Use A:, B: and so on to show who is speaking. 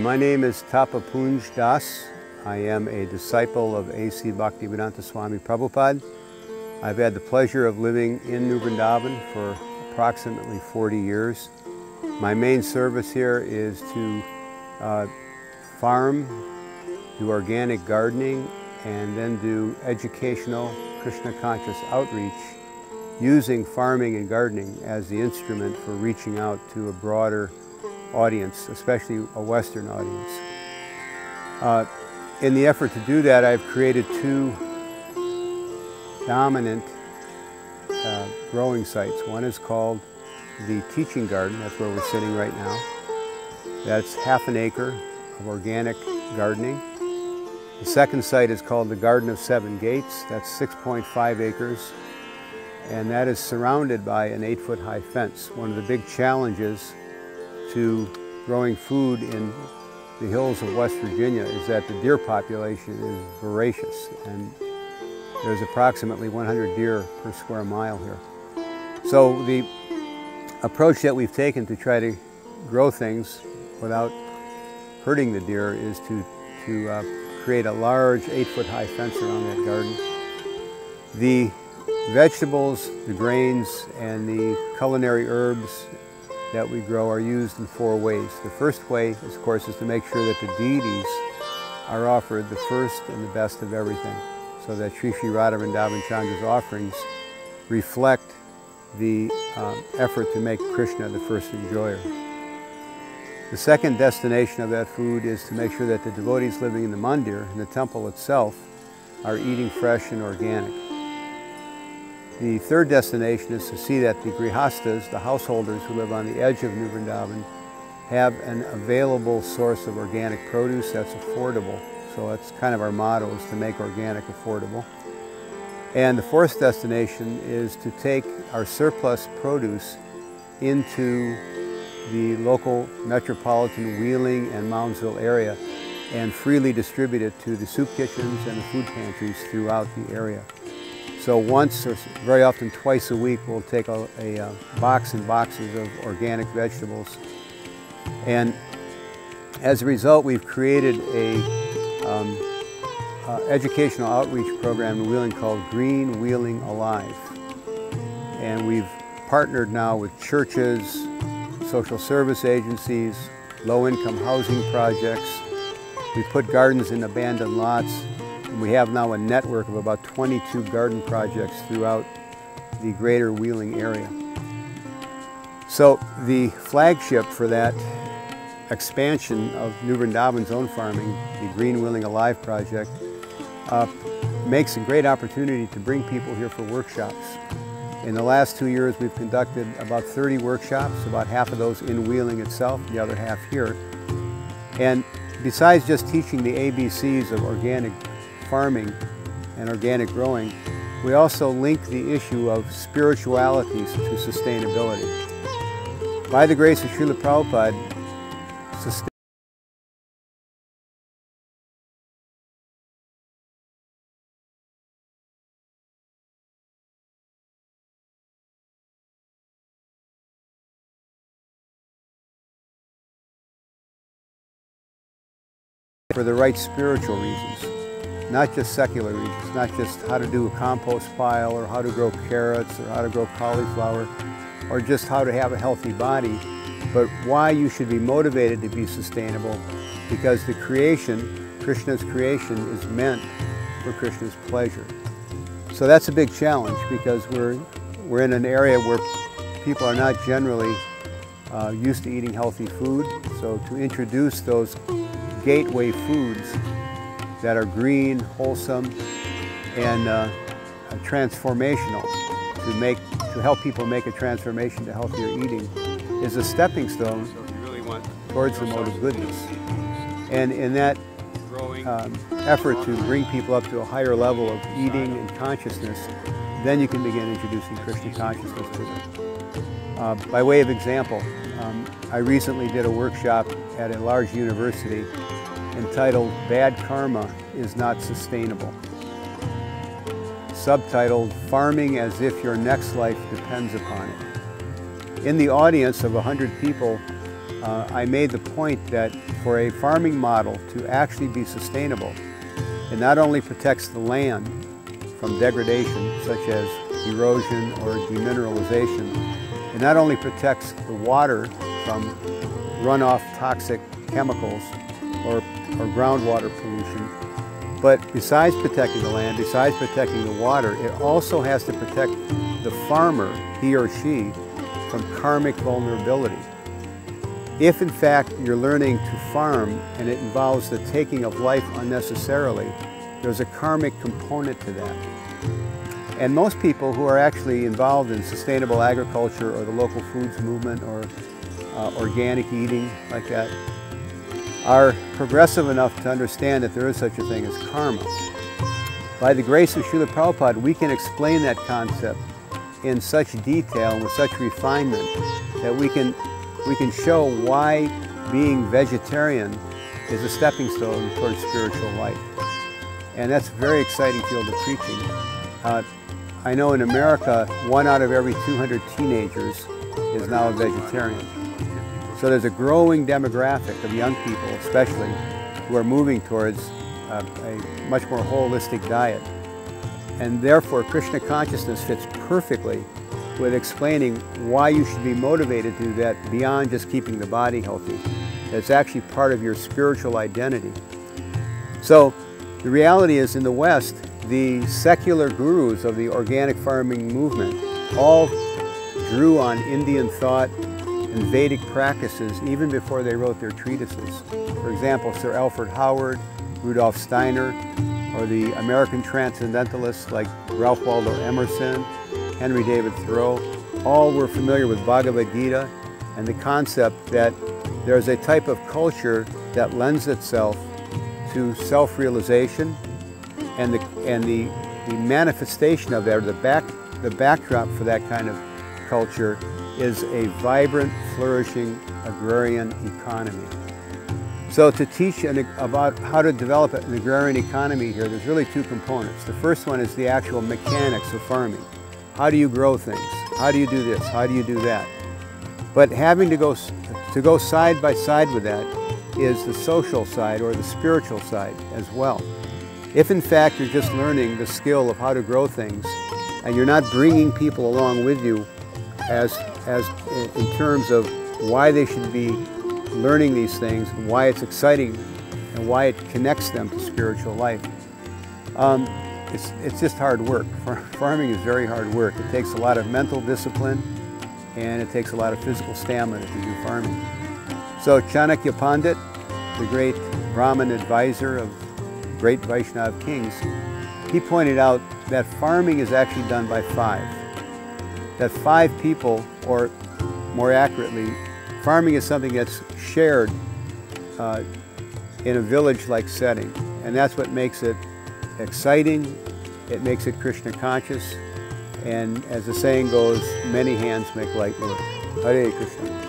A: My name is Tapapunj Das. I am a disciple of A.C. Bhaktivedanta Swami Prabhupada. I've had the pleasure of living in New Vrindavan for approximately 40 years. My main service here is to farm, do organic gardening, and then do educational Krishna conscious outreach using farming and gardening as the instrument for reaching out to a broader audience, especially a Western audience. In the effort to do that, I've created two dominant growing sites. One is called the Teaching Garden, that's where we're sitting right now. That's half an acre of organic gardening. The second site is called the Garden of Seven Gates. That's 6.5 acres, and that is surrounded by an 8-foot high fence. One of the big challenges to growing food in the hills of West Virginia is that the deer population is voracious, and there's approximately 100 deer per square mile here. So the approach that we've taken to try to grow things without hurting the deer is to create a large 8-foot high fence around that garden. The vegetables, the grains, and the culinary herbs that we grow are used in 4 ways. The first way, of course, is to make sure that the deities are offered the first and the best of everything, so that Sri Sri Radha Vrindavan Chandra's offerings reflect the effort to make Krishna the first enjoyer. The second destination of that food is to make sure that the devotees living in the mandir, in the temple itself, are eating fresh and organic. The third destination is to see that the grihastas, the householders who live on the edge of New Vrindavan, have an available source of organic produce that's affordable. So that's kind of our motto, is to make organic affordable. And the fourth destination is to take our surplus produce into the local metropolitan Wheeling and Moundsville area and freely distribute it to the soup kitchens and the food pantries throughout the area. So once, or very often twice a week, we'll take a box and boxes of organic vegetables. And as a result, we've created a educational outreach program in Wheeling called Green Wheeling Alive. And we've partnered now with churches, social service agencies, low-income housing projects. We put gardens in abandoned lots. And we have now a network of about 22 garden projects throughout the greater Wheeling area. So the flagship for that expansion of New Vrindavan's own farming, the Green Wheeling Alive project, makes a great opportunity to bring people here for workshops. In the last 2 years, we've conducted about 30 workshops, about half of those in Wheeling itself, the other half here. And besides just teaching the ABCs of organic farming and organic growing, we also link the issue of spirituality to sustainability. By the grace of Srila Prabhupada, for the right spiritual reasons, not just secular reasons, not just how to do a compost pile or how to grow carrots or how to grow cauliflower or just how to have a healthy body, but why you should be motivated to be sustainable, because the creation, Krishna's creation, is meant for Krishna's pleasure. So that's a big challenge, because we're in an area where people are not generally used to eating healthy food. So to introduce those gateway foods that are green, wholesome, and transformational to help people make a transformation to healthier eating is a stepping stone towards the mode of goodness. And in that effort to bring people up to a higher level of eating and consciousness, then you can begin introducing Krishna consciousness to them. By way of example, I recently did a workshop at a large university entitled "Bad Karma is Not Sustainable," subtitled "Farming as if your next life depends upon it." In the audience of 100 people, I made the point that for a farming model to actually be sustainable, it not only protects the land from degradation, such as erosion or demineralization, it not only protects the water from runoff toxic chemicals or groundwater pollution, but besides protecting the land, besides protecting the water, it also has to protect the farmer, he or she, from karmic vulnerability. If in fact you're learning to farm and it involves the taking of life unnecessarily, there's a karmic component to that. And most people who are actually involved in sustainable agriculture or the local foods movement or organic eating like that are progressive enough to understand that there is such a thing as karma. By the grace of Srila Prabhupada, we can explain that concept in such detail and with such refinement that we can show why being vegetarian is a stepping stone towards spiritual life. And that's a very exciting field of preaching. I know in America, 1 out of every 200 teenagers is now a vegetarian. So there's a growing demographic of young people, especially, who are moving towards a much more holistic diet. And therefore, Krishna consciousness fits perfectly with explaining why you should be motivated to do that beyond just keeping the body healthy. It's actually part of your spiritual identity. So the reality is, in the West, the secular gurus of the organic farming movement all drew on Indian thought and Vedic practices even before they wrote their treatises. For example, Sir Alfred Howard, Rudolf Steiner, or the American transcendentalists like Ralph Waldo Emerson, Henry David Thoreau, all were familiar with Bhagavad Gita and the concept that there's a type of culture that lends itself to self-realization, and the manifestation of that, or the backdrop for that kind of culture, is a vibrant, flourishing agrarian economy. So to teach about how to develop an agrarian economy here, there's really 2 components. The first one is the actual mechanics of farming. How do you grow things? How do you do this? How do you do that? But having to go side by side with that is the social side or the spiritual side as well. If in fact you're just learning the skill of how to grow things and you're not bringing people along with you as in terms of why they should be learning these things, why it's exciting, and why it connects them to spiritual life, it's just hard work. Farming is very hard work. It takes a lot of mental discipline and it takes a lot of physical stamina to do farming. So Chanakya Pandit, the great Brahmin advisor of great Vaishnava kings, he pointed out that farming is actually done by 5. That 5 people, or more accurately, farming is something that's shared in a village-like setting. And that's what makes it exciting, it makes it Krishna conscious, and as the saying goes, many hands make light work. Hare Krishna.